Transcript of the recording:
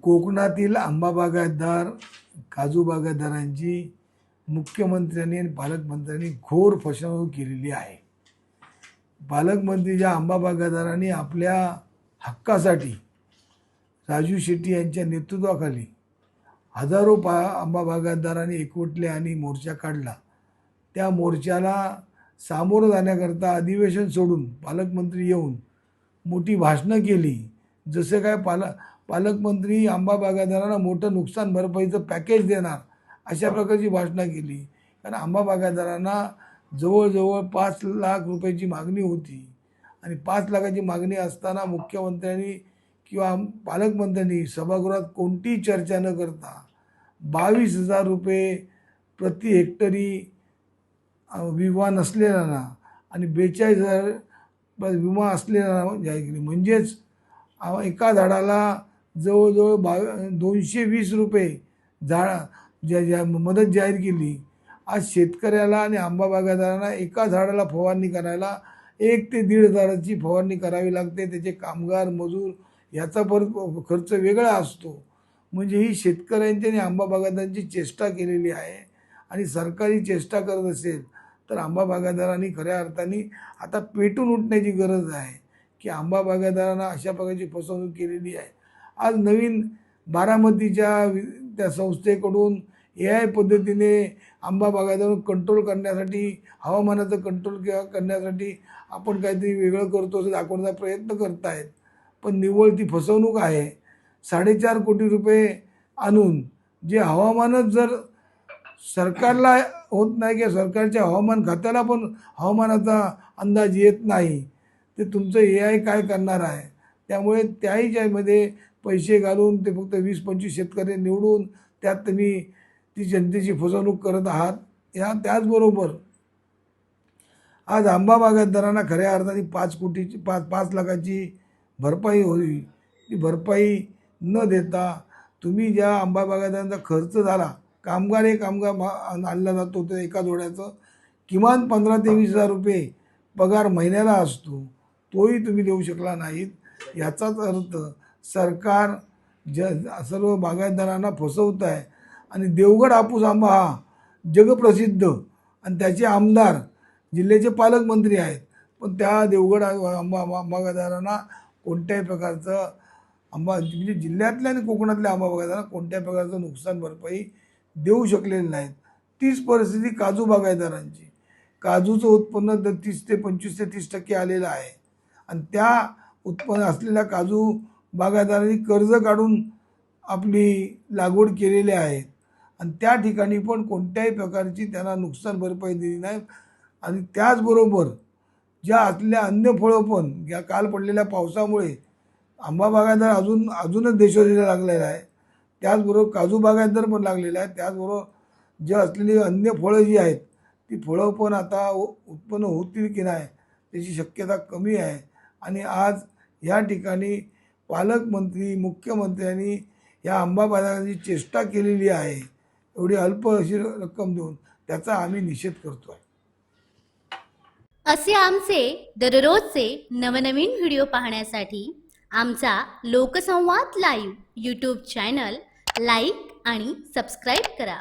कोकणातील आंबा बागायतदार, काजू बागायतदारांची मुख्यमंत्र्यांनी आणि पालकमंत्र्यांनी घोर फसवणूक केलेली आहे. पालकमंत्री ज्या आंबा बागायतदारांनी आपल्या हक्कासाठी राजू शेट्टी यांच्या नेतृत्वाखाली हजारो आंबा बागायतदारांनी एकवटले आणि मोर्चा काढला, त्या मोर्चाला सामोरं जाण्याकरता अधिवेशन सोडून पालकमंत्री येऊन मोठी भाषणं केली. जसे काय पालकमंत्री आंबा बागायतदारांना मोठं नुकसान भरपाईचं पॅकेज देणार अशा प्रकारची भाषणं केली. कारण आंबा बागायतदारांना जवळजवळ 5 लाख रुपयाची मागणी होती आणि 5 लाखाची मागणी असताना मुख्यमंत्र्यांनी किंवा पालकमंत्र्यांनी सभागृहात कोणतीही चर्चा न करता 22,000 रुपये प्रति हेक्टरी विमा नसलेल्यांना आणि 42,000 विमा असलेल्यांना जाहीर केली. म्हणजेच एका झाडाला जवळजवळ 220 रुपये ज्या मदत जाहीर केली. आज शेतकऱ्याला आणि आंबा बागायतदारांना एका झाडाला फवारणी करायला 1 ते 1.5 हजाराची फवारणी करावी लागते. त्याचे कामगार मजूर याचा परत खर्च वेगळा असतो. म्हणजे ही शेतकऱ्यांची आणि आंबा बागायतदारांची चेष्टा केलेली आहे. आणि सरकारी चेष्टा करत असेल तर आंबा बागायतदारांनी खऱ्या अर्थाने आता पेटून उठण्याची गरज आहे की आंबा बागायतदारांना अशा प्रकारची फसवणूक केलेली आहे. आज नवीन बारामतीच्या त्या संस्थेकडून AI पद्धतीने आंबा बागायतदारांवर कंट्रोल करण्यासाठी, हवामानाचं कंट्रोल करण्यासाठी आपण काहीतरी वेगळं करतो असं दाखवण्याचा प्रयत्न करतायत. पण निव्वळ ती फसवणूक आहे. 4.5 कोटी रुपये आणून जे हवामानच जर सरकारला होत नाही किंवा सरकारच्या हवामान खात्याला पण हवामानाचा अंदाज येत नाही, ते तुमचं AI काय करणार आहे. त्यामुळे त्याही ज्यामध्ये पैसे घालून ते फक्त 20-25 शेतकरी निवडून त्यात तुम्ही ती जनतेची फसवणूक करत आहात. त्याचबरोबर आज आंबा बागायतदारांना खऱ्या अर्थाने 5 लाखाची भरपाई होईल. ती भरपाई न देता तुम्ही ज्या आंबा बागायतदारांचा खर्च झाला, कामगार आणला जातो तर एका जोड्याचं किमान 15 ते 20,000 रुपये पगार महिन्याला असतो, तोही तुम्ही देऊ शकला नाहीत. याचाच अर्थ सरकार सर्व बागायतदारांना फसवत आहे. आणि देवगड हापूस आंबा हा जगप्रसिद्ध आणि त्याचे आमदार जिल्ह्याचे पालकमंत्री आहेत. पण त्या देवगड आंबा बागायतदारांना कोणत्याही प्रकारचं म्हणजे जिल्ह्यातल्या आणि कोकणातल्या आंबा बागायतदारांना कोणत्याही प्रकारचं नुकसान भरपाई देऊ शकलेले नाहीत. तीच परिस्थिती काजू बागायतदारांची. काजूचं उत्पन्न 25 ते 30% आलेलं आहे आणि त्या उत्पन्न असलेल्या काजू बागायतदारांनी कर्ज काढून आपली लागवड केलेली आहे आणि त्या ठिकाणी पण कोणत्याही प्रकारची त्यांना नुकसान भरपाई दिली नाही. आणि त्याचबरोबर ज्या असलेल्या अन्य फळं पण या काल पडलेल्या पावसामुळे आंबा बागायतदार अजूनच देशोधडीला लागलेला आहे. त्याचबरोबर काजू बागायतदार पण लागलेला आहे. त्याचबरोबर जे असलेली अन्य फळं जी आहेत ती फळं पण आता उत्पन्न होतील की नाही त्याची शक्यता कमी आहे. आणि आज या ठिकाणी पालकमंत्री, मुख्यमंत्र्यांनी या आंबा बागायतदारांची चेष्टा केलेली आहे. एवढी अल्प अशी रक्कम देऊन त्याचा आम्ही निषेध करतो आहे. असे आमचे दररोजचे नवनवीन व्हिडिओ पाहण्यासाठी आमचा लोकसंवाद लाईव्ह यूट्यूब चॅनल लाईक आणि सबस्क्राईब करा.